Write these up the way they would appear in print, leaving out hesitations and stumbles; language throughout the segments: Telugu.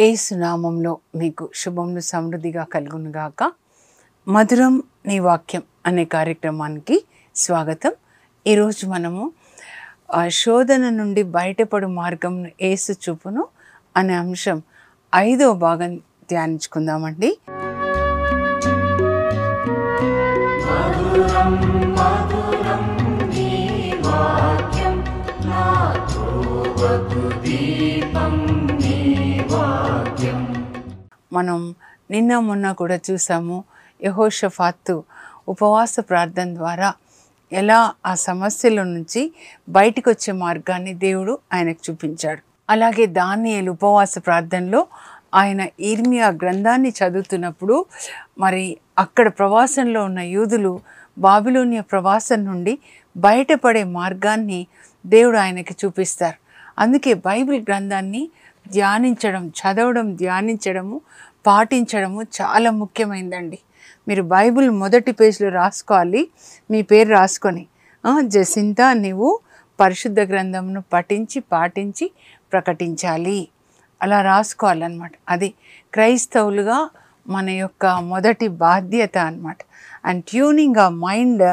యేసు నామంలో మీకు శుభములు సమృద్ధిగా కలుగునుగాక. మధురం నీ వాక్యం అనే కార్యక్రమానికి స్వాగతం. ఈరోజు మనము శోధన నుండి బయటపడు మార్గం యేసు చూపును అనే అంశం 5వ భాగం ధ్యానించుకుందామండి. మనం నిన్న మొన్న కూడా చూసాము, యెహోషాఫాతు ఉపవాస ప్రార్థన ద్వారా ఎలా ఆ సమస్యల నుంచి బయటకు వచ్చే మార్గాన్ని దేవుడు ఆయనకు చూపించాడు. అలాగే దానియేలు ఉపవాస ప్రార్థనలో ఆయన ఇర్మియా గ్రంథాన్ని చదువుతున్నప్పుడు మరి అక్కడ ప్రవాసంలో ఉన్న యూదులు బాబిలోనియా ప్రవాసం నుండి బయటపడే మార్గాన్ని దేవుడు ఆయనకి చూపిస్తారు. అందుకే బైబిల్ గ్రంథాన్ని ధ్యానించడం, చదవడం, ధ్యానించడము, పాటించడము చాలా ముఖ్యమైనదండి. మీరు బైబిల్ మొదటి పేజీలో రాసుకోవాలి, మీ పేరు రాసుకొని, జసింత నీవు పరిశుద్ధ గ్రంథమును పాటించి ప్రకటించాలి, అలా రాసుకోవాలన్నమాట. అది క్రైస్తవులుగా మన యొక్క మొదటి బాధ్యత అన్నమాట. అండ్ ట్యూనింగ్ ఆ mind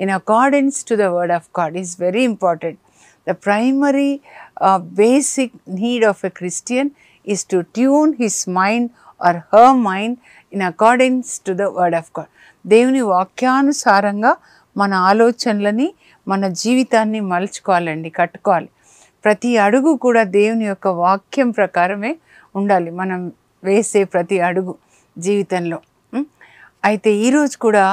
in accordance to the word of God is very important. The primary basic need of a Christian is to tune his mind or her mind in accordance to the word of God. దేవుని వాక్యానుసారంగా మన ఆలోచనలని, మన జీవితాన్ని మలుచుకోవాలండి, కట్టుకోవాలి. ప్రతి అడుగు కూడా దేవుని యొక్క వాక్యం ప్రకారమే ఉండాలి, మనం వేసే ప్రతి అడుగు జీవితంలో. అయితే ఈరోజు కూడా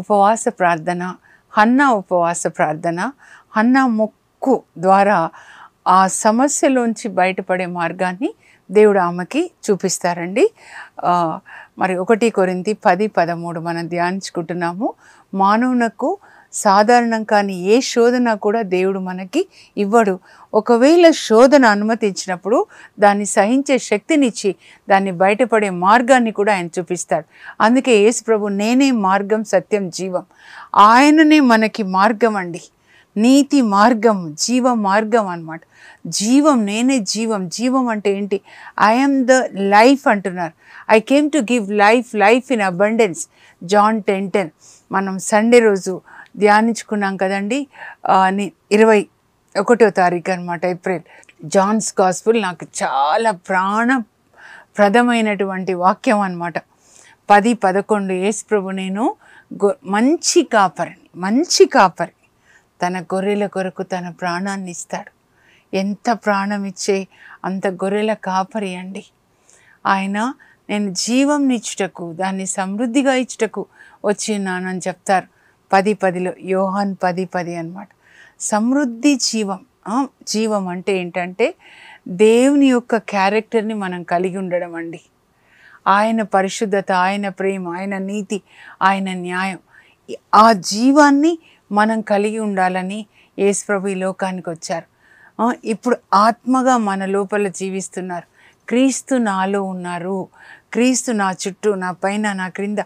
ఉపవాస ప్రార్థన, హన్నా ఉపవాస ప్రార్థన, హన్నా మొక్కు ద్వారా ఆ సమస్యలోంచి బయటపడే మార్గాన్ని దేవుడు ఆమెకి చూపిస్తారండి. మరి 1 కొరింథీ 10:13 మనం ధ్యానించుకుంటున్నాము. మానవునకు సాధారణం కానీ ఏ శోధన కూడా దేవుడు మనకి ఇవ్వడు. ఒకవేళ శోధన అనుమతించినప్పుడు దాన్ని సహించే శక్తినిచ్చి దాన్ని బయటపడే మార్గాన్ని కూడా ఆయన చూపిస్తాడు. అందుకే యేసు ప్రభు నేనే మార్గం, సత్యం, జీవం, ఆయననే మనకి మార్గం అండి, నీతి మార్గం, జీవ మార్గం అన్నమాట. జీవం, నేనే జీవం. జీవం అంటే ఏంటి? ఐఎమ్ ద లైఫ్ అంటున్నారు. I came to give life in abundance, John 10:10 మనం సండే రోజు ధ్యానించుకున్నాం కదండి. 21వ తారీఖు అనమాట, ఏప్రిల్. జాన్స్ గాస్పుల్ నాకు చాలా ప్రాణప్రదమైనటువంటి వాక్యం అనమాట. 10:11 యేసు ప్రభు నేను మంచి కాపరి, తన గొర్రెల కొరకు తన ప్రాణాన్ని ఇస్తాడు. ఎంత ప్రాణం ఇచ్చే అంత గొర్రెల కాపరి అండి ఆయన. నేను జీవం ఇచ్చుటకు, దాన్ని సమృద్ధిగా ఇచ్చుటకు వచ్చినానని చెప్తారు 10:10లో, యోహాన్ 10:10 అన్నమాట. సమృద్ధి జీవం అంటే ఏంటంటే దేవుని యొక్క క్యారెక్టర్ని మనం కలిగి ఉండడం అండి. ఆయన పరిశుద్ధత, ఆయన ప్రేమ, ఆయన నీతి, ఆయన న్యాయం, ఆ జీవాన్ని మనం కలిగి ఉండాలని యేసు ప్రభు ఈ లోకానికి వచ్చారు. ఇప్పుడు ఆత్మగా మన లోపల జీవిస్తున్నారు. క్రీస్తు నాలో ఉన్నారు, క్రీస్తు నా చుట్టూ, నా పైన, నా క్రింద,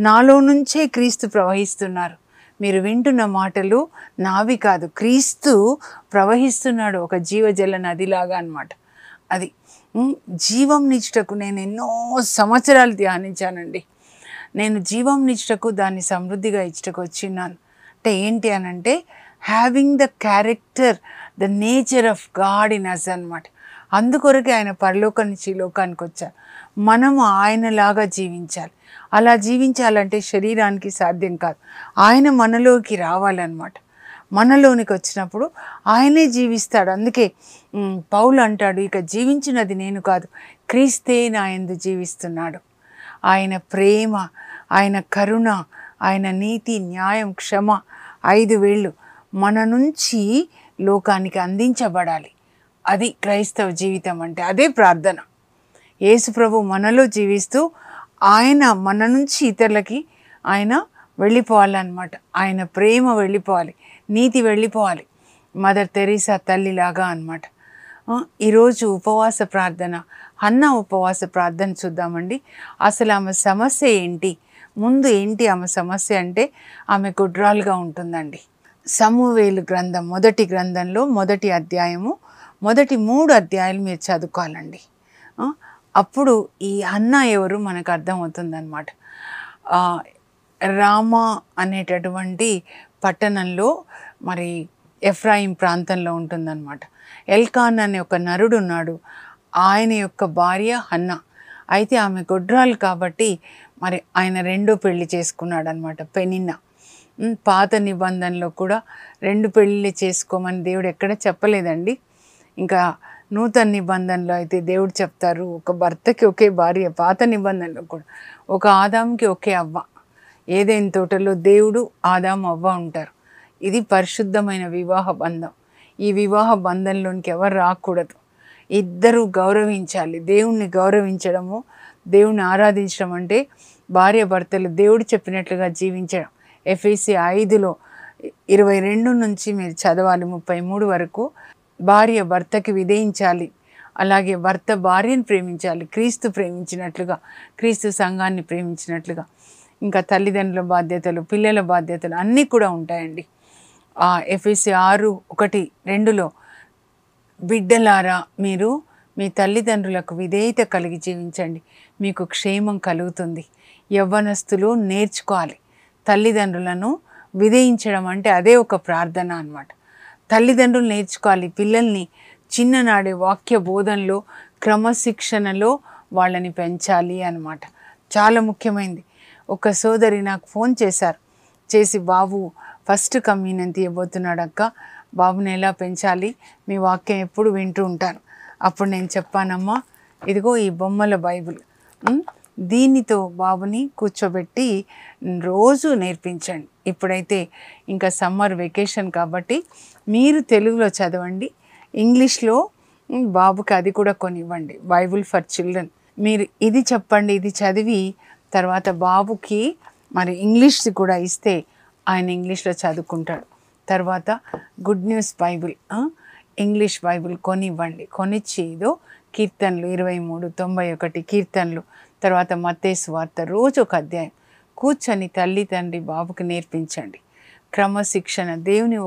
నాలో నుంచే క్రీస్తు ప్రవహిస్తున్నారు. మీరు వింటున్న మాటలు నావి కాదు, క్రీస్తు ప్రవహిస్తున్నాడు ఒక జీవజల నదిలాగా అన్నమాట. అది జీవం నిచ్చుటకు నేను ఎన్నో సంవత్సరాలు ధ్యానించానండి. నేను జీవం నిచ్చుటకు, దాన్ని సమృద్ధిగా ఇచ్చుటకు వచ్చినాను. అంటే ఏంటి అని అంటే having the character, the nature of God in us అన్నమాట. అందుకొరకే ఆయన పరలోకం నుంచి లోకానికి వచ్చారు. మనము ఆయనలాగా జీవించాలి. అలా జీవించాలంటే శరీరానికి సాధ్యం కాదు. ఆయన మనలోకి రావాలన్నమాట. మనలోనికి వచ్చినప్పుడు ఆయనే జీవిస్తాడు. అందుకే పౌలు అంటాడు, ఇక జీవించినది నేను కాదు, క్రీస్తే నా యందు జీవిస్తున్నాడు. ఆయన ప్రేమ, ఆయన కరుణ, ఆయన నీతి, న్యాయం, క్షమ 5 వేళ్ళు మన నుంచి లోకానికి అందించబడాలి. అది క్రైస్తవ జీవితం అంటే, అదే ప్రార్థన. యేసు ప్రభు మనలో జీవిస్తూ ఆయన మన నుంచి ఇతరులకి ఆయన వెళ్ళిపోవాలన్నమాట. ఆయన ప్రేమ వెళ్ళిపోవాలి, నీతి వెళ్ళిపోవాలి. మదర్ తెరీసా తల్లిలాగా అన్నమాట. ఈరోజు ఉపవాస ప్రార్థన, హన్నా ఉపవాస ప్రార్థన చూద్దామండి. అసలు ఆమె సమస్య ఏంటి? ముందు ఏంటి ఆమె సమస్య అంటే ఆమె గుడ్రాలుగా ఉంటుందండి. సమూయేలు గ్రంథం మొదటి గ్రంథంలో మొదటి అధ్యాయము, మొదటి 3 అధ్యాయాలు మీరు చదువుకోవాలండి. అప్పుడు ఈ హన్నా ఎవరు మనకు అర్థమవుతుందన్నమాట. రామా అనేటటువంటి పట్టణంలో మరి ఎఫ్రాయిం ప్రాంతంలో ఉంటుందన్నమాట. ఎల్కాన్ అనే ఒక నరుడు ఉన్నాడు. ఆయన యొక్క భార్య హన్నా. అయితే ఆమె గొడ్రాలు కాబట్టి మరి ఆయన రెండో పెళ్లి చేసుకున్నాడు అనమాట, పెనిన్నా. పాత నిబంధనలో కూడా 2 పెళ్ళిళ్ళు చేసుకోమని దేవుడు ఎక్కడ చెప్పలేదండి. ఇంకా నూతన నిబంధనలో అయితే దేవుడు చెప్తారు, ఒక భర్తకి ఒకే భార్య. పాత నిబంధనలో కూడా ఒక ఆదాంకి ఒకే అవ్వ. ఏదైనా తోటలో దేవుడు, ఆదాం, అవ్వ ఉంటారు. ఇది పరిశుద్ధమైన వివాహ బంధం. ఈ వివాహ బంధంలోనికి ఎవరు రాకూడదు. ఇద్దరు గౌరవించాలి. దేవుణ్ణి గౌరవించడము, దేవుణ్ణి ఆరాధించడం అంటే భార్య భర్తలు దేవుడు చెప్పినట్లుగా జీవించడం. ఎఫెసీ 5:22 నుంచి మీరు చదవాలి 33 వరకు. భార్య భర్తకి విధేయించాలి, అలాగే భర్త భార్యను ప్రేమించాలి, క్రీస్తు ప్రేమించినట్లుగా, క్రీస్తు సంఘాన్ని ప్రేమించినట్లుగా. ఇంకా తల్లిదండ్రుల బాధ్యతలు, పిల్లల బాధ్యతలు అన్నీ కూడా ఉంటాయండి. ఎఫెసీ 6:1-2లో బిడ్డలారా మీరు మీ తల్లిదండ్రులకు విధేయత కలిగి జీవించండి, మీకు క్షేమం కలుగుతుంది. యవ్వనస్తులు నేర్చుకోవాలి తల్లిదండ్రులను విధేయించడం అంటే అదే ఒక ప్రార్థన అన్నమాట. తల్లిదండ్రులు నేర్చుకోవాలి పిల్లల్ని చిన్ననాడే వాక్య బోధనలో, క్రమశిక్షణలో వాళ్ళని పెంచాలి అన్నమాట. చాలా ముఖ్యమైనది. ఒక సోదరి నాకు ఫోన్ చేసి బాబు ఫస్ట్ కమ్యూనియన్ తీయబోతున్నాడు అక్క, బాబుని ఎలా పెంచాలి, మీ వాక్యం ఎప్పుడు వింటూ ఉంటాను. అప్పుడు నేను చెప్పానమ్మా, ఇదిగో ఈ బొమ్మల బైబిల్, దీనితో బాబుని కూర్చోబెట్టి రోజు నేర్పించండి. ఇప్పుడైతే ఇంకా సమ్మర్ వెకేషన్ కాబట్టి మీరు తెలుగులో చదవండి, ఇంగ్లీష్లో బాబుకి అది కూడా కొనివ్వండి, బైబిల్ ఫర్ చిల్డ్రన్. మీరు ఇది చెప్పండి, ఇది చదివి తర్వాత బాబుకి మరి ఇంగ్లీష్ కూడా ఇస్తే ఆయన ఇంగ్లీష్లో చదువుకుంటాడు. తర్వాత Good News Bible, English Bible కొనివ్వండి. కొనిచ్చి ఇదో కీర్తనలు 23:91 కీర్తనలు, తర్వాత మత్తయి సువార్త రోజు ఒక అధ్యాయం కూర్చొని తల్లి తండ్రి బాబుకి నేర్పించండి. క్రమశిక్షణ, దేవుని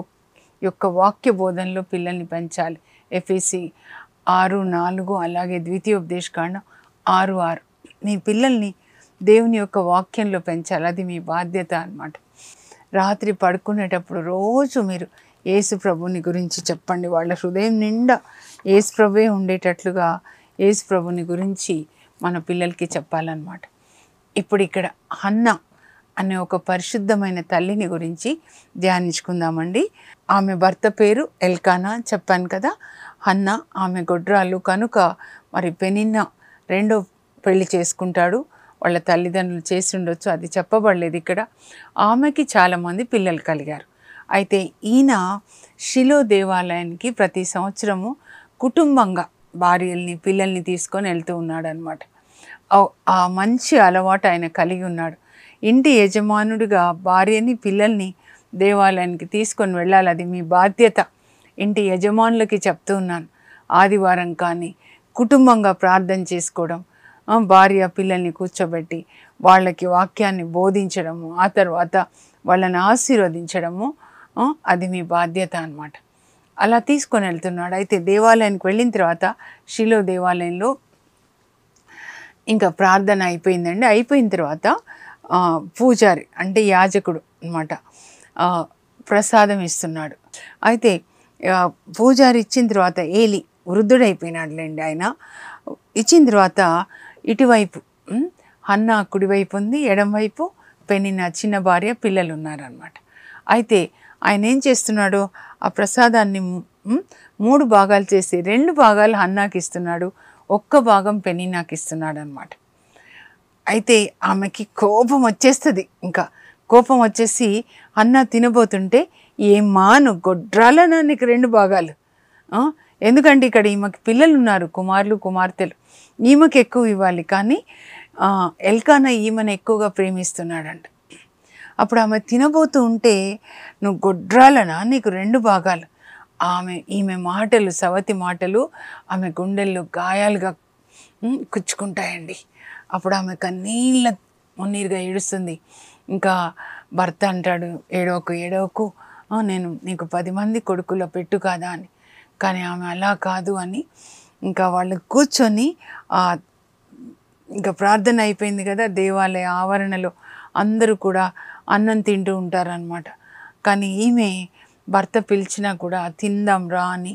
యొక్క వాక్య బోధనలో పిల్లల్ని పెంచాలి. ఎఫెసీ 6:4 అలాగే ద్వితీయోపదేశకాండం 6:6. మీ పిల్లల్ని దేవుని యొక్క వాక్యంలో పెంచాలి, అది మీ బాధ్యత అన్నమాట. రాత్రి పడుకునేటప్పుడు రోజు మీరు యేసు ప్రభుని గురించి చెప్పండి. వాళ్ళ హృదయం నిండా యేసు ప్రభువే ఉండేటట్లుగా యేసు ప్రభుని గురించి మన పిల్లలకి చెప్పాలన్నమాట. ఇప్పుడు ఇక్కడ హన్నా అనే ఒక పరిశుద్ధమైన తల్లిని గురించి ధ్యానించుకుందామండి. ఆమె భర్త పేరు ఎల్కానా చెప్పాను కదా. హన్నా ఆమె గొడ్రాలు కనుక మరి పెనిన్నా రెండో పెళ్లి చేసుకుంటాడు. వాళ్ళ తల్లిదండ్రులు చేసి ఉండొచ్చు, అది చెప్పబడలేదు ఇక్కడ. ఆమెకి చాలామంది పిల్లలు కలిగారు. అయితే ఈయన షిలో దేవాలయానికి ప్రతి సంవత్సరము కుటుంబంగా భార్యల్ని పిల్లల్ని తీసుకొని వెళ్తూ ఉన్నాడు అనమాట. ఆ మంచి అలవాటు ఆయన కలిగి ఉన్నాడు. ఇంటి యజమానుడిగా భార్యని పిల్లల్ని దేవాలయానికి తీసుకొని వెళ్ళాలి, అది మీ బాధ్యత. ఇంటి యజమానులకి చెప్తూ ఉన్నాను, ఆదివారం కానీ కుటుంబంగా ప్రార్థన చేసుకోవడం, భార్య పిల్లల్ని కూర్చోబెట్టి వాళ్ళకి వాక్యాన్ని బోధించడము, ఆ తర్వాత వాళ్ళని ఆశీర్వదించడము, అది మీ బాధ్యత అన్నమాట. అలా తీసుకొని వెళ్తున్నాడు. అయితే దేవాలయానికి వెళ్ళిన తర్వాత షిలో దేవాలయంలో ఇంకా ప్రార్థన అయిపోయిందండి. అయిపోయిన తర్వాత పూజారి అంటే యాజకుడు అన్నమాట ప్రసాదం ఇస్తున్నాడు. అయితే పూజారి ఇచ్చిన తర్వాత ఏలి వృద్ధుడైపోయినాడులేండి ఆయన. ఇచ్చిన తర్వాత ఇటువైపు హన్నా కుడివైపు ఉంది, ఎడంవైపు పెనిన్నా చిన్న భార్య పిల్లలు ఉన్నారనమాట. అయితే ఆయన ఏం చేస్తున్నాడు, ఆ ప్రసాదాన్ని 3 భాగాలు చేసి 2 భాగాలు హన్నాకి ఇస్తున్నాడు, 1 భాగం పెనిన్నాకి ఇస్తున్నాడు అనమాట. అయితే ఆమెకి కోపం వచ్చేస్తుంది. ఇంకా కోపం వచ్చేసి హన్నా తినబోతుంటే, ఏమ్మా నువ్వు గొడ్రాలనా నీకు 2 భాగాలు, ఎందుకంటే ఇక్కడ ఈమెకి పిల్లలు ఉన్నారు, కుమారులు కుమార్తెలు, ఈమెకి ఎక్కువ ఇవ్వాలి. కానీ ఎల్కానా ఈమెను ఎక్కువగా ప్రేమిస్తున్నాడంట. అప్పుడు ఆమె తినబోతూ ఉంటే, నువ్వు గొడ్రాలనా నీకు 2 భాగాలు. ఈమె మాటలు, సవతి మాటలు ఆమె గుండెల్లో గాయాలుగా కుచ్చుకుంటాయండి. అప్పుడు ఆమె కన్నీళ్ళ మున్నీరుగా ఏడుస్తుంది. ఇంకా భర్త అంటాడు, ఏడవకు, నేను నీకు 10 మంది కొడుకుల పెట్టు కాదా అని. కానీ ఆమె అలా కాదు అని ఇంకా వాళ్ళు కూర్చొని ఇంకా ప్రార్థన అయిపోయింది కదా, దేవాలయ ఆవరణలో అందరూ కూడా అన్నం తింటూ ఉంటారనమాట. కానీ ఈమె భర్త పిలిచినా కూడా తిందాం రా అని,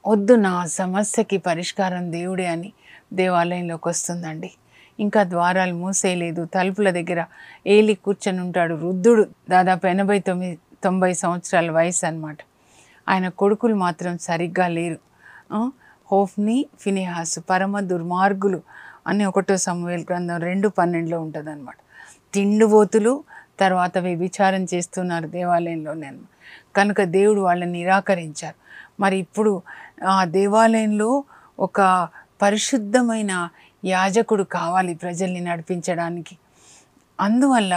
వద్దు నా సమస్యకి పరిష్కారం దేవుడే అని దేవాలయంలోకి వస్తుందండి. ఇంకా ద్వారాలు మూసేయలేదు, తలుపుల దగ్గర ఏలి కూర్చొని ఉంటాడు వృద్ధుడు, దాదాపు 89-90 సంవత్సరాల వయసు అనమాట. ఆయన కొడుకులు మాత్రం సరిగ్గా లేరు. హోఫ్ని, ఫినెహాసు పరమ దుర్మార్గులు అని 1 సమూయేలు గ్రంథం 2:12 ఉంటుంది అనమాట. తిండిబోతులు, తర్వాత వ్యభిచారం చేస్తున్నారు దేవాలయంలోనే. కనుక దేవుడు వాళ్ళని నిరాకరించారు. మరి ఇప్పుడు ఆ దేవాలయంలో ఒక పరిశుద్ధమైన యాజకుడు కావాలి ప్రజల్ని నడిపించడానికి. అందువల్ల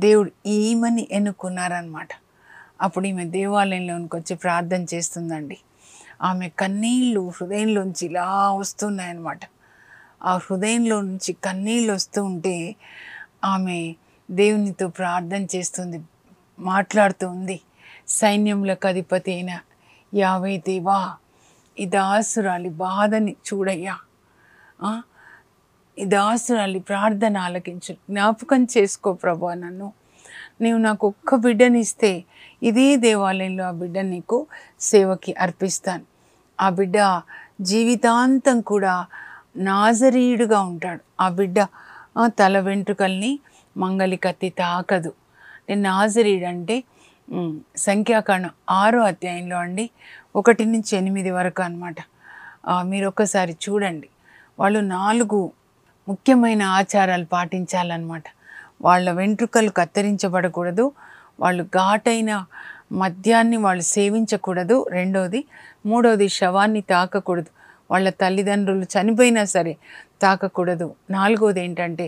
దేవుడు ఈమెని ఎన్నుకున్నారనమాట. అప్పుడు ఈమె దేవాలయంలోనికి వచ్చి ప్రార్థన చేస్తుందండి. ఆమె కన్నీళ్ళు హృదయంలోంచి ఇలా వస్తున్నాయన్నమాట. ఆ హృదయంలో నుంచి కన్నీళ్ళు వస్తూ ఉంటే ఆమె దేవునితో ప్రార్థన చేస్తుంది, మాట్లాడుతూ ఉంది. సైన్యములకు అధిపతి అయిన యావే దేవా, ఈ దాసురాలి బాధని చూడయ్యా, ఈ దాసురాలి ప్రార్థన ఆలకించు, జ్ఞాపకం చేసుకో ప్రభా, నన్ను నీవు నాకు ఒక్క బిడ్డనిస్తే ఇదే దేవాలయంలో ఆ బిడ్డ నీకు సేవకి అర్పిస్తాను. ఆ బిడ్డ జీవితాంతం కూడా నాజరీయుడుగా ఉంటాడు. ఆ బిడ్డ తల వెంట్రుకల్ని మంగలి కత్తి తాకదు. నాజరీయుడు అంటే సంఖ్యాకాండం 6వ అధ్యాయంలో అండి 1-8 వరకు అనమాట. మీరు ఒక్కసారి చూడండి. వాళ్ళు 4 ముఖ్యమైన ఆచారాలు పాటించాలన్నమాట. వాళ్ళ వెంట్రుకలు కత్తిరించబడకూడదు, వాళ్ళు ఘాటైన మద్యాన్ని వాళ్ళు సేవించకూడదు, 2వది. 3వది శవాన్ని తాకకూడదు, వాళ్ళ తల్లిదండ్రులు చనిపోయినా సరే తాకకూడదు. 4వది ఏంటంటే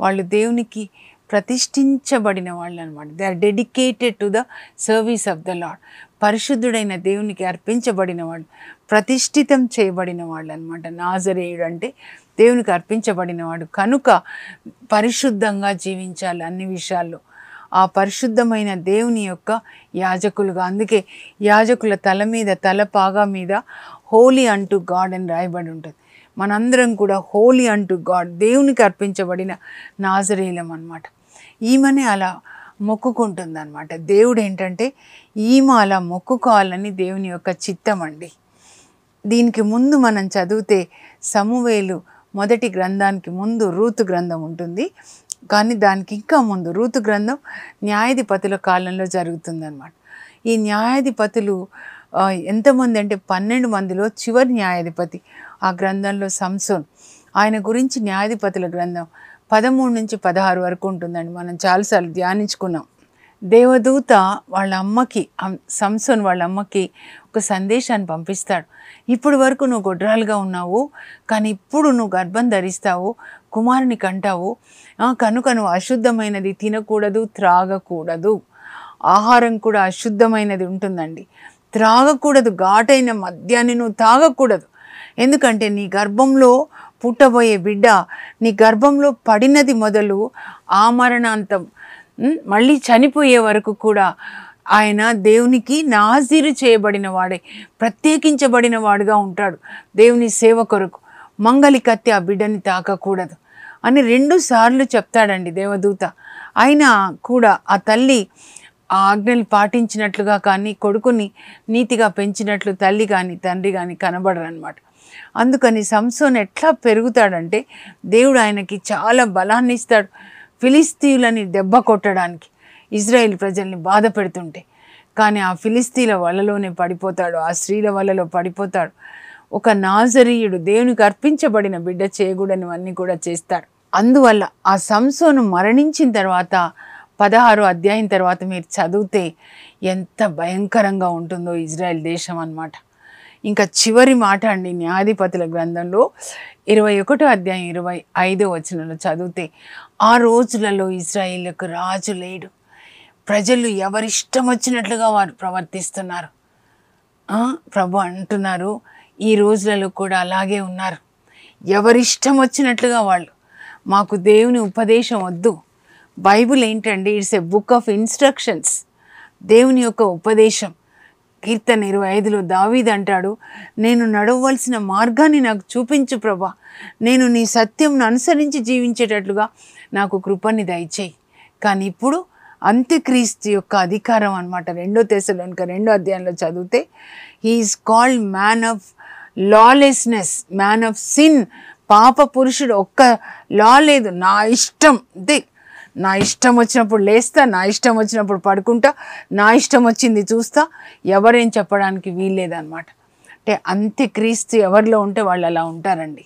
వాళ్ళు దేవునికి ప్రతిష్ఠించబడిన వాళ్ళు అనమాట. They are dedicated to the service of the Lord. పరిశుద్ధుడైన దేవునికి అర్పించబడిన వాళ్ళు, ప్రతిష్ఠితం చేయబడిన వాళ్ళు అనమాట. నాజరేయుడు అంటే దేవునికి అర్పించబడిన వాడు. కనుక పరిశుద్ధంగా జీవించాలి అన్ని విషయాల్లో. ఆ పరిశుద్ధమైన దేవుని యొక్క యాజకులుగా, అందుకే యాజకుల తల మీద, తల పాగా మీద హోలీ అంటూ గాడ్ అని రాయబడి ఉంటుంది. మనందరం కూడా హోలీ అంటూ గాడ్, దేవునికి అర్పించబడిన నాజరేయులం అన్నమాట. ఈమెనే అలా మొక్కుకుంటుందన్నమాట. దేవుడు ఏంటంటే ఈమె అలా మొక్కుకోవాలని దేవుని యొక్క చిత్తం అండి. దీనికి ముందు మనం చదివితే సమూయేలు మొదటి గ్రంథానికి ముందు రూతు గ్రంథం ఉంటుంది. కానీ దానికి ఇంకా ముందు రూతు గ్రంథం న్యాయాధిపతుల కాలంలో జరుగుతుందన్నమాట. ఈ న్యాయాధిపతులు ఎంతమంది అంటే 12 మందిలో చివరి న్యాయాధిపతి ఆ గ్రంథంలో సంసోన్. ఆయన గురించి న్యాయాధిపతుల గ్రంథం 13-16 వరకు ఉంటుందండి. మనం చాలాసార్లు ధ్యానించుకున్నాం. దేవదూత వాళ్ళ అమ్మకి, సంసోన్ వాళ్ళ అమ్మకి ఒక సందేశాన్ని పంపిస్తాడు. ఇప్పుడు వరకు నువ్వు గొడ్రాలుగా ఉన్నావు, కానీ ఇప్పుడు నువ్వు గర్భం ధరిస్తావు, కుమారుని కంటావు. కనుక నువ్వు అశుద్ధమైనది తినకూడదు, త్రాగకూడదు. ఆహారం కూడా అశుద్ధమైనది ఉంటుందండి. త్రాగకూడదు, ఘాటైన మద్యాన్ని నువ్వు తాగకూడదు. ఎందుకంటే నీ గర్భంలో పుట్టబోయే బిడ్డ, నీ గర్భంలో పడినది మొదలు ఆ మరణాంతం మళ్ళీ చనిపోయే వరకు కూడా ఆయన దేవునికి నాజీరు చేయబడిన వాడే, ప్రత్యేకించబడిన వాడుగా ఉంటాడు దేవుని సేవ కొరకు. మంగలి కత్తి ఆ బిడ్డని తాకకూడదు అని 2 సార్లు చెప్తాడండి దేవదూత. అయినా కూడా ఆ తల్లి ఆ ఆజ్ఞలు పాటించినట్లుగా కానీ, కొడుకుని నీతిగా పెంచినట్లు తల్లి కానీ తండ్రి కానీ కనబడరు అనమాట. అందుకని సంసోన్ ఎట్లా పెరుగుతాడంటే దేవుడు ఆయనకి చాలా బలాన్ని ఇస్తాడు. ఫిలిస్తీయులని దెబ్బ కొట్టడానికి ఇజ్రాయేల్ ప్రజల్ని బాధ పెడుతుంటే, కానీ ఆ ఫిలిస్తీన్ల వలలోనే పడిపోతాడు, ఆ స్త్రీల వలలో పడిపోతాడు. ఒక నాజరీయుడు దేవునికి అర్పించబడిన బిడ్డ చేయకూడనివన్నీ కూడా చేస్తాడు. అందువల్ల ఆ సంసోను మరణించిన తర్వాత 16వ అధ్యాయం తర్వాత మీరు చదివితే ఎంత భయంకరంగా ఉంటుందో ఇజ్రాయెల్ దేశం అన్నమాట. ఇంకా చివరి మాట అండి న్యాయాధిపతుల గ్రంథంలో 21వ అధ్యాయం 25వ వచనంలో చదివితే, ఆ రోజులలో ఇజ్రాయేలుకు రాజు లేడు, ప్రజలు ఎవరిష్టం వచ్చినట్లుగా వారు ప్రవర్తిస్తున్నారు. ప్రభు అంటున్నారు ఈ రోజులలో కూడా అలాగే ఉన్నారు. ఎవరిష్టం వచ్చినట్లుగా వాళ్ళు, మాకు దేవుని ఉపదేశం వద్దు. బైబిల్ ఏంటండి, it's a book of instructions. దేవుని యొక్క ఉపదేశం, కీర్తన 25లో దావీదు అంటాడు, నేను నడవవలసిన మార్గాన్ని నాకు చూపించు ప్రభా, నేను నీ సత్యంను అనుసరించి జీవించేటట్లుగా నాకు కృపని దయచేయి. కానీ ఇప్పుడు అంత్యక్రీస్తు యొక్క అధికారం అన్నమాట. 2 తెస్సలోనిక 2వ అధ్యాయంలో చదివితే he is called man of lawlessness, man of sin. పాప పురుషుడు, ఒక్క లా లేదు, నా ఇష్టం అంతే. నా ఇష్టం వచ్చినప్పుడు లేస్తా, నా ఇష్టం వచ్చినప్పుడు పడుకుంటా, నా ఇష్టం వచ్చింది చూస్తా, ఎవరేం చెప్పడానికి వీల్లేదన్నమాట. అంటే అంత్యక్రీస్తు ఎవరిలో ఉంటే వాళ్ళు అలా ఉంటారండి.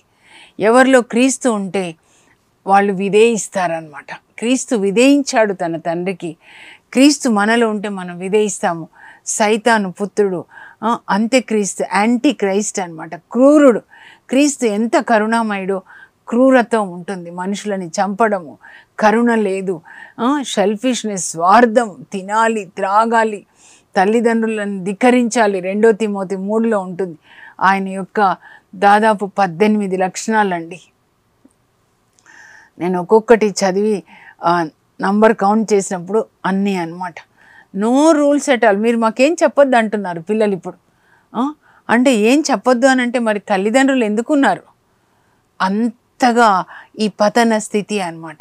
ఎవరిలో క్రీస్తు ఉంటే వాళ్ళు విధేయిస్తారనమాట. క్రీస్తు విధేయించాడు తన తండ్రికి. క్రీస్తు మనలో ఉంటే మనం విధేయిస్తాము. సైతాను పుత్రుడు, అంత్యక్రీస్తు, యాంటీ క్రైస్ట్ అనమాట, క్రూరుడు. క్రీస్తు ఎంత కరుణామయుడో, క్రూరత్వం ఉంటుంది, మనుషులని చంపడము, కరుణ లేదు, సెల్ఫిష్నెస్, స్వార్థం, తినాలి త్రాగాలి, తల్లిదండ్రులను ధిక్కరించాలి. 2 తిమోతి 3లో ఉంటుంది. ఆయన యొక్క దాదాపు 18 లక్షణాలండి. నేను ఒక్కొక్కటి చదివి నంబర్ కౌంట్ చేసినప్పుడు అన్నీ అన్నమాట. No rules at all. మీరు మాకేం చెప్పొద్దు అంటున్నారు పిల్లలు ఇప్పుడు. అంటే ఏం చెప్పొద్దు అని అంటే మరి తల్లిదండ్రులు ఎందుకున్నారు? అంతగా ఈ పతన స్థితి అన్నమాట.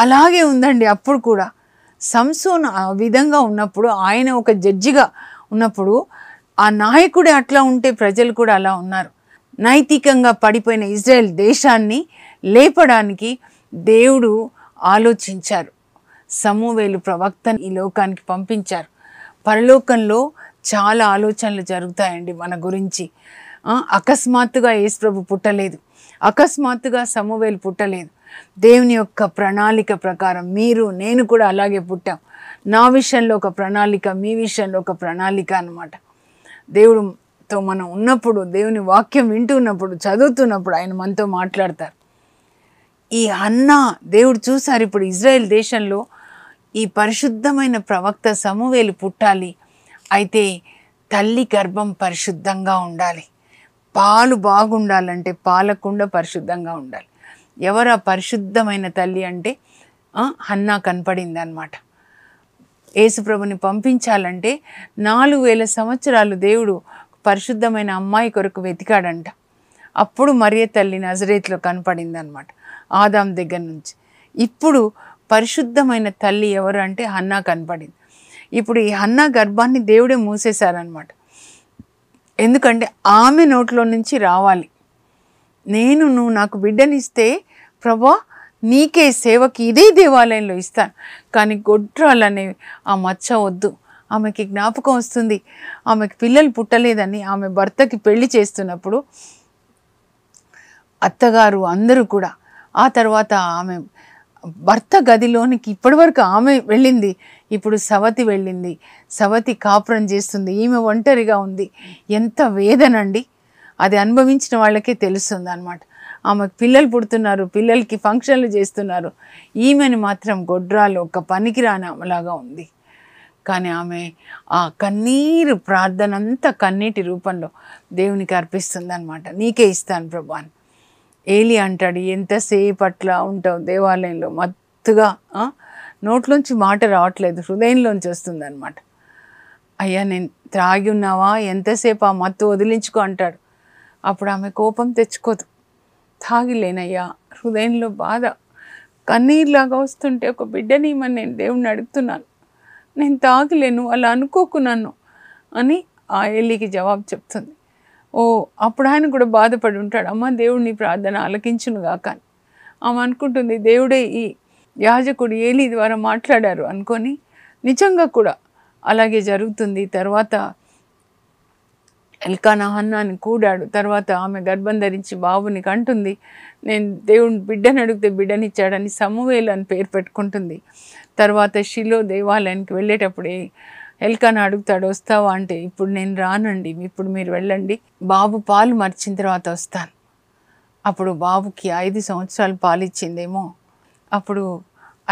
అలాగే ఉందండి అప్పుడు కూడా. సంసోను ఆ విధంగా ఉన్నప్పుడు, ఆయన ఒక జడ్జిగా ఉన్నప్పుడు, ఆ నాయకుడే అట్లా ఉంటే ప్రజలు కూడా అలా ఉన్నారు. నైతికంగా పడిపోయిన ఇజ్రాయెల్ దేశాన్ని లేపడానికి దేవుడు ఆలోచించారు. సమూవేలు ప్రవక్తని ఈ లోకానికి పంపించారు. పరలోకంలో చాలా ఆలోచనలు జరుగుతాయండి మన గురించి. అకస్మాత్తుగా యేసుప్రభు పుట్టలేదు, అకస్మాత్తుగా సమూవేలు పుట్టలేదు. దేవుని యొక్క ప్రణాళిక ప్రకారం మీరు నేను కూడా అలాగే పుట్టాం. నా విషయంలో ఒక ప్రణాళిక, మీ విషయంలో ఒక ప్రణాళిక అన్నమాట. దేవుడితో మనం ఉన్నప్పుడు, దేవుని వాక్యం వింటున్నప్పుడు, చదువుతున్నప్పుడు ఆయన మనతో మాట్లాడతారు. ఈ హన్నా దేవుడు చూసారు. ఇప్పుడు ఇజ్రాయెల్ దేశంలో ఈ పరిశుద్ధమైన ప్రవక్త సమూవేలు పుట్టాలి. అయితే తల్లి గర్భం పరిశుద్ధంగా ఉండాలి. పాలు బాగుండాలంటే పాలకుండ పరిశుద్ధంగా ఉండాలి. ఎవరు ఆ పరిశుద్ధమైన తల్లి అంటే హన్నా కనపడింది అన్నమాట. యేసుప్రభుని పంపించాలంటే 4000 సంవత్సరాలు దేవుడు పరిశుద్ధమైన అమ్మాయి కొరకు వెతికాడంట. అప్పుడు మరియ తల్లి నజరేతులో కనపడింది అన్నమాట, ఆదాం దగ్గర నుంచి. ఇప్పుడు పరిశుద్ధమైన తల్లి ఎవరు అంటే హన్నా కనపడింది. ఇప్పుడు ఈ హన్నా గర్భాన్ని దేవుడే మూసేశారనమాట. ఎందుకంటే ఆమె నోట్లో నుంచి రావాలి, నువ్వు నాకు బిడ్డనిస్తే ప్రభా నీకే సేవకి ఇదే దేవాలయంలో ఇస్తాను, కానీ గొడ్రాలనేవి ఆ మచ్చ వద్దు. ఆమెకి జ్ఞాపకం వస్తుంది, ఆమెకి పిల్లలు పుట్టలేదని ఆమె భర్తకి పెళ్లి చేస్తున్నప్పుడు అత్తగారు అందరూ కూడా. ఆ తర్వాత ఆమె భర్త గదిలోనికి ఇప్పటివరకు ఆమె వెళ్ళింది, ఇప్పుడు సవతి వెళ్ళింది. సవతి కాపురం చేస్తుంది, ఈమె ఒంటరిగా ఉంది. ఎంత వేదనండి, అది అనుభవించిన వాళ్ళకే తెలుస్తుంది అన్నమాట. ఆమెకు పిల్లలు పుడుతున్నారు, పిల్లలకి ఫంక్షన్లు చేస్తున్నారు, ఈమెను మాత్రం గొడ్రాలు ఒక పనికిరానిలాగా ఉంది. కానీ ఆమె ఆ కన్నీరు ప్రార్థన అంతా కన్నీటి రూపంలో దేవునికి అర్పిస్తుంది అన్నమాట. నీకే ఇస్తాను ప్రభా అని. ఏలి అంటాడు, ఎంతసేపు అట్లా ఉంటావు దేవాలయంలో, మత్తుగా నోట్లోంచి మాట రావట్లేదు, హృదయంలోంచి వస్తుంది అనమాట. అయ్యా నేను త్రాగి ఉన్నావా, ఎంతసేపు ఆ మత్తు వదిలించుకో అంటాడు. అప్పుడు ఆమె కోపం తెచ్చుకోదు, తాగిలేనయ్యా, హృదయంలో బాధ కన్నీరులాగా వస్తుంటే ఒక బిడ్డని ఇమ్మని నేను దేవుణ్ణి అడుగుతున్నాను, నేను తాగలేను, అలా అనుకోకు నన్ను అని ఆ ఏలికి జవాబు చెప్తుంది. అప్పుడు ఆయన కూడా బాధపడి ఉంటాడు, అమ్మ దేవుడు నీ ప్రార్థన ఆలకించునుగా. కానీ ఆమె అనుకుంటుంది దేవుడే ఈ యాజకుడు ఏలి ద్వారా మాట్లాడారు అనుకొని. నిజంగా కూడా అలాగే జరుగుతుంది. తర్వాత ఎల్కానా హన్నాని కూడాడు. తర్వాత ఆమె గర్భం ధరించి బాబుని కంటుంది. నేను దేవుని బిడ్డని అడిగితే బిడ్డనిచ్చాడని సమూయేలు అని పేరు పెట్టుకుంటుంది. తర్వాత షిలో దేవాలయానికి వెళ్ళేటప్పుడు ఎల్కానా అడుగుతాడు, వస్తావా అంటే, ఇప్పుడు నేను రానండి, ఇప్పుడు మీరు వెళ్ళండి, బాబు పాలు మర్చిన తర్వాత వస్తాను. అప్పుడు బాబుకి 5 సంవత్సరాలు పాలు ఇచ్చిందేమో. అప్పుడు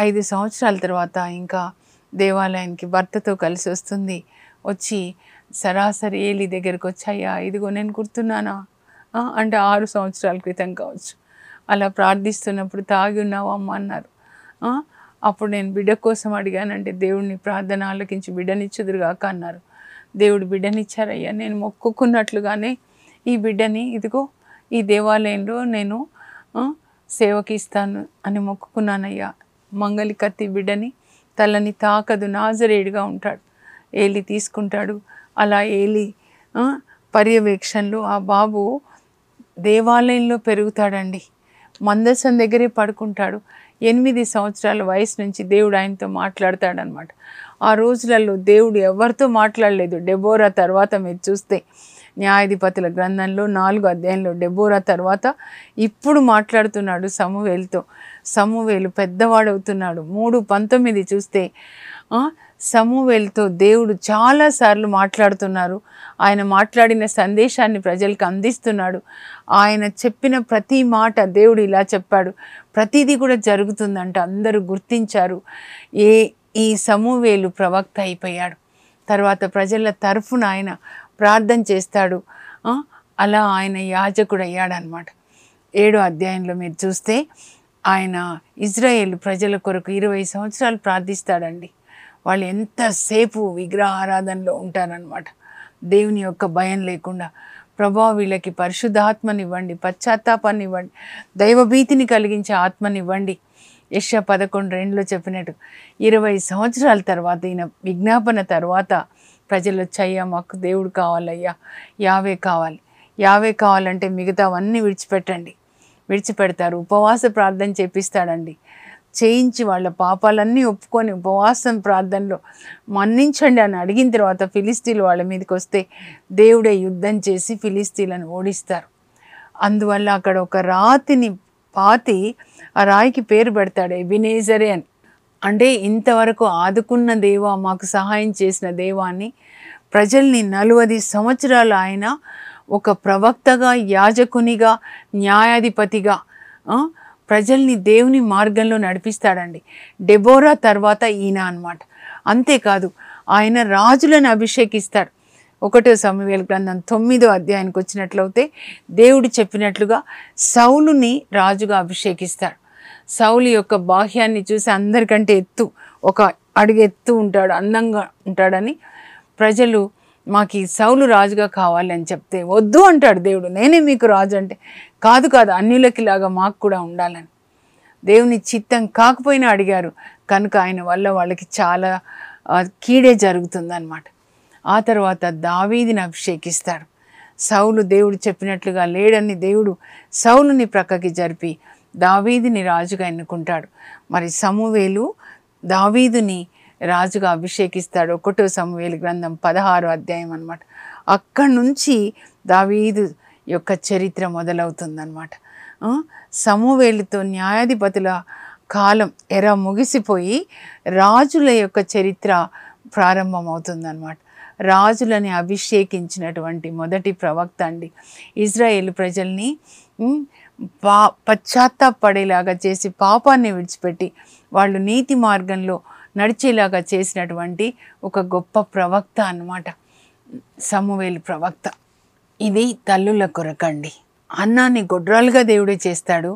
5 సంవత్సరాల తర్వాత ఇంకా దేవాలయానికి భర్తతో కలిసి వస్తుంది. వచ్చి సరాసరి ఏలి దగ్గరికి వచ్చాయా, ఇదిగో నేను గుర్తున్నానా అంటే 6 సంవత్సరాల క్రితం కావచ్చు. అలా ప్రార్థిస్తున్నప్పుడు తాగి ఉన్నావా అమ్మ అన్నారు. అప్పుడు నేను బిడ్డ కోసం అడిగానంటే దేవుడిని ప్రార్థన ఆలకించి బిడ్డనిచ్చుదురుగాక అన్నారు. దేవుడు బిడ్డనిచ్చారయ్యా, నేను మొక్కుకున్నట్లుగానే ఈ బిడ్డని ఇదిగో ఈ దేవాలయంలో నేను సేవకి ఇస్తాను అని మొక్కుకున్నానయ్యా. మంగలి కత్తి బిడ్డని తలని తాకదు, నాజరేయుడిగా ఉంటాడు, ఏలి తీసుకుంటాడు. అలా ఏలి పర్యవేక్షణలో ఆ బాబు దేవాలయంలో పెరుగుతాడండి. మందసం దగ్గరే పడుకుంటాడు. 8 సంవత్సరాల వయసు నుంచి దేవుడు ఆయనతో మాట్లాడతాడనమాట. ఆ రోజులలో దేవుడు ఎవరితో మాట్లాడలేదు. డెబోరా తర్వాత మీరు చూస్తే న్యాయాధిపతుల గ్రంథంలో 4వ అధ్యాయంలో డెబోరా తర్వాత ఇప్పుడు మాట్లాడుతున్నాడు సమూవేలుతో. సమూవేలు పెద్దవాడవుతున్నాడు. 3:19 చూస్తే సమూవేలుతో దేవుడు చాలాసార్లు మాట్లాడుతున్నారు. ఆయన మాట్లాడిన సందేశాన్ని ప్రజలకు అందిస్తున్నాడు. ఆయన చెప్పిన ప్రతి మాట దేవుడు ఇలా చెప్పాడు, ప్రతిదీ కూడా జరుగుతుందంట. అందరూ గుర్తించారు. ఈ సమూవేలు ప్రవక్త అయిపోయాడు. తర్వాత ప్రజల తరఫున ఆయన ప్రార్థన చేస్తాడు. అలా ఆయన యాజకుడు అయ్యాడనమాట. 7వ అధ్యాయంలో మీరు చూస్తే ఆయన ఇజ్రాయేల్ ప్రజల కొరకు 20 సంవత్సరాలు ప్రార్థిస్తాడండి. వాళ్ళు ఎంతసేపు విగ్రహారాధనలో ఉంటారనమాట. దేవుని యొక్క భయం లేకుండా. ప్రభా వీళ్ళకి పరిశుద్ధాత్మనివ్వండి, పశ్చాత్తాపాన్నివ్వండి, దైవభీతిని కలిగించే ఆత్మనివ్వండి. యెషయా 11:2లో చెప్పినట్టు 20 సంవత్సరాల తర్వాత ఈయన విజ్ఞాపన తర్వాత ప్రజలు వచ్చయ్యా మాకు దేవుడు కావాలయ్యా, యావే కావాలి. యావే కావాలంటే మిగతావన్నీ విడిచిపెడతారు. ఉపవాస ప్రార్థన చేపిస్తాడండి. చేయించి వాళ్ళ పాపాలన్నీ ఒప్పుకొని ఉపవాసం ప్రార్థనలో మన్నించండి అని అడిగిన తర్వాత ఫిలిస్తీన్లు వాళ్ళ మీదకి వస్తే దేవుడే యుద్ధం చేసి ఫిలిస్తీన్లను ఓడిస్తారు. అందువల్ల అక్కడ ఒక రాతిని పాతి ఆ రాయికి పేరు పెడతాడు ఎబెనేజరే అని. అంటే ఇంతవరకు ఆదుకున్న దేవా, మాకు సహాయం చేసిన దేవాన్ని ప్రజల్ని 40 సంవత్సరాలు ఆయన ఒక ప్రవక్తగా, యాజకునిగా, న్యాయాధిపతిగా ప్రజల్ని దేవుని మార్గంలో నడిపిస్తాడండి. డెబోరా తర్వాత ఈయన అన్నమాట. అంతేకాదు ఆయన రాజులను అభిషేకిస్తాడు. 1వ సమూయేలు గ్రంథం 9వ అధ్యాయానికి వచ్చినట్లయితే దేవుడు చెప్పినట్లుగా సౌలుని రాజుగా అభిషేకిస్తాడు. సౌలు యొక్క బాహ్యాన్ని చూసి అందరికంటే ఒక అడుగు ఎత్తు ఉంటాడు, అందంగా ఉంటాడని ప్రజలు మాకు ఈ సౌలు రాజుగా కావాలి అని చెప్తే వద్దు అంటాడు దేవుడు. నేనే మీకు రాజు అంటే కాదు అన్యులకి లాగా మాకు కూడా ఉండాలని. దేవుని చిత్తం కాకపోయినా అడిగారు కనుక ఆయన వల్ల వాళ్ళకి చాలా కీడే జరుగుతుందన్నమాట. ఆ తర్వాత దావీదుని అభిషేకిస్తాడు. సౌలు దేవుడు చెప్పినట్లుగా లేడని దేవుడు సౌలుని ప్రక్కకి జరిపి దావీదుని రాజుగా ఎన్నుకుంటాడు. మరి సమూవేలు దావీదుని రాజుగా అభిషేకిస్తాడు. 1వ సమూయేలు గ్రంథం 16వ అధ్యాయం అన్నమాట. అక్కడి నుంచి దావీదు యొక్క చరిత్ర మొదలవుతుందన్నమాట. సమూవేలుతో న్యాయాధిపతుల కాలం ముగిసిపోయి రాజుల యొక్క చరిత్ర ప్రారంభమవుతుందన్నమాట. రాజులని అభిషేకించినటువంటి మొదటి ప్రవక్త అండి. ఇజ్రాయేల్ ప్రజల్ని పశ్చాత్తాపడేలాగా చేసి పాపాన్ని విడిచిపెట్టి వాళ్ళు నీతి మార్గంలో నడిచేలాగా చేసినటువంటి ఒక గొప్ప ప్రవక్త అన్నమాట సమూయేలు ప్రవక్త. ఇది తల్లుల కొరకండి. అన్నాన్ని గొడ్రాలుగా దేవుడే చేస్తాడు.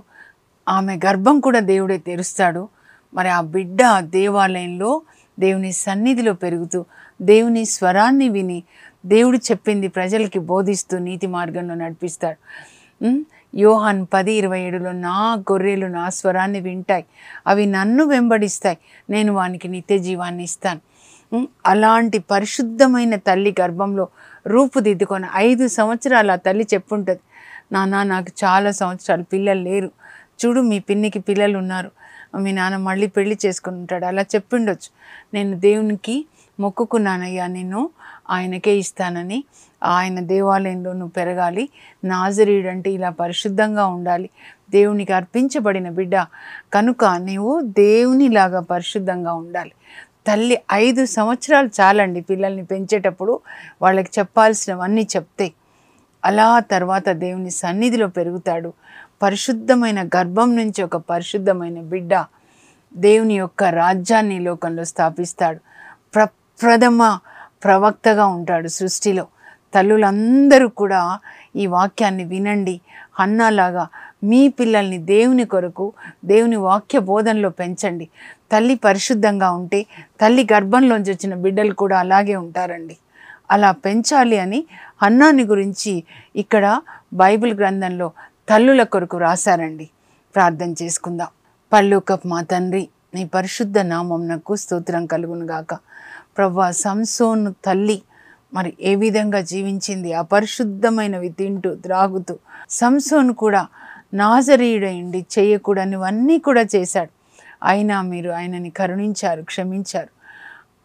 ఆమె గర్భం కూడా దేవుడే తెరుస్తాడు. మరి ఆ బిడ్డ దేవాలయంలో దేవుని సన్నిధిలో పెరుగుతూ దేవుని స్వరాన్ని విని దేవుడు చెప్పింది ప్రజలకి బోధిస్తూ నీతి మార్గంలో నడిపిస్తాడు. యోహాన్ 10:27లో నా గొర్రెలు నా స్వరాన్ని వింటాయి, అవి నన్ను వెంబడిస్తాయి, నేను వానికి నిత్య జీవాన్ని ఇస్తాను. అలాంటి పరిశుద్ధమైన తల్లి గర్భంలో రూపుదిద్దుకొని 5 సంవత్సరాలు ఆ తల్లి చెప్పుంటుంది, నాన్న నాకు చాలా సంవత్సరాలు పిల్లలు లేరు, చూడు మీ పిన్నికి పిల్లలు ఉన్నారు, మీ నాన్న మళ్ళీ పెళ్లి చేసుకుని ఉంటాడు, అలా చెప్పిండొచ్చు. నేను దేవునికి మొక్కుకున్నానయ్యా, నిన్ను ఆయనకే ఇస్తానని, ఆయన దేవాలయంలో నువ్వు పెరగాలి, నాజరీయుడు అంటే ఇలా పరిశుద్ధంగా ఉండాలి, దేవునికి అర్పించబడిన బిడ్డ కనుక నీవు దేవునిలాగా పరిశుద్ధంగా ఉండాలి. తల్లి 5 సంవత్సరాలు చాలండి పిల్లల్ని పెంచేటప్పుడు, వాళ్ళకి చెప్పాల్సినవన్నీ చెప్తే. అలా తర్వాత దేవుని సన్నిధిలో పెరుగుతాడు. పరిశుద్ధమైన గర్భం నుంచి ఒక పరిశుద్ధమైన బిడ్డ దేవుని యొక్క రాజ్యాన్ని లోకంలో స్థాపిస్తాడు. ప్రథమ ప్రవక్తగా ఉంటాడు సృష్టిలో. తల్లులందరూ కూడా ఈ వాక్యాన్ని వినండి. హన్నాలాగా మీ పిల్లల్ని దేవుని కొరకు దేవుని వాక్య బోధనలో పెంచండి. తల్లి పరిశుద్ధంగా ఉంటే తల్లి గర్భంలోంచి వచ్చిన బిడ్డలు కూడా అలాగే ఉంటారండి. అలా పెంచాలి అని హన్నాని గురించి ఇక్కడ బైబిల్ గ్రంథంలో తల్లుల కొరకు రాశారండి. ప్రార్థన చేసుకుందాం. పరలోకపు మా తండ్రి, నీ పరిశుద్ధ నామమునకు స్తోత్రం కలుగును గాక. ప్రభువా, సంసోను తల్లి మరి ఏ విధంగా జీవించింది, అపరిశుద్ధమైనవి తింటూ త్రాగుతూ. సంసోను కూడా నాజరీయుడైండి చేయకూడనివన్నీ కూడా చేశాడు. అయినా మీరు ఆయనని కరుణించారు, క్షమించారు.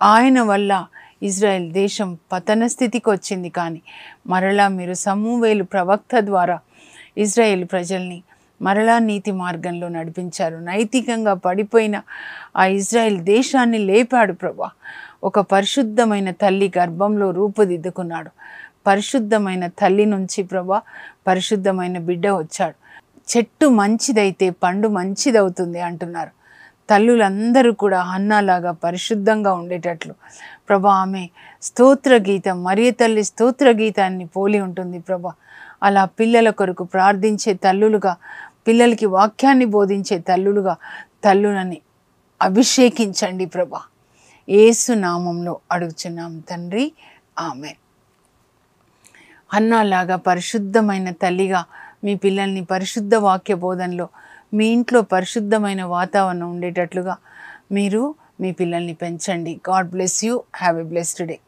ఆయన వల్ల ఇజ్రాయెల్ దేశం పతన స్థితికి వచ్చింది. కానీ మరలా మీరు సమూవేలు ప్రవక్త ద్వారా ఇజ్రాయెల్ ప్రజల్ని మరలా నీతి మార్గంలో నడిపించారు. నైతికంగా పడిపోయిన ఆ ఇజ్రాయెల్ దేశాన్ని లేపాడు ప్రభువా. ఒక పరిశుద్ధమైన తల్లి గర్భంలో రూపుదిద్దుకున్నాడు. పరిశుద్ధమైన తల్లి నుంచి ప్రభువా పరిశుద్ధమైన బిడ్డ వచ్చాడు. చెట్టు మంచిదైతే పండు మంచిదవుతుంది అంటున్నారు. తల్లులందరూ కూడా హన్నాలాగా పరిశుద్ధంగా ఉండేటట్లు ప్రభా, ఆమె స్తోత్ర గీతం మరియ తల్లి స్తోత్ర గీతాన్ని పోలి ఉంటుంది ప్రభా. అలా పిల్లల కొరకు ప్రార్థించే తల్లులుగా, పిల్లలకి వాక్యాన్ని బోధించే తల్లులుగా తల్లులని అభిషేకించండి ప్రభా. యేసు నామంలో అడుగుచున్నాం తండ్రి, ఆమేన్. హన్నాలాగా పరిశుద్ధమైన తల్లిగా మీ పిల్లల్ని పరిశుద్ధ వాక్య బోధనలో, మీ ఇంట్లో పరిశుద్ధమైన వాతావరణం ఉండేటట్లుగా మీరు మీ పిల్లల్ని పెంచండి. God bless you. Have a blessed day.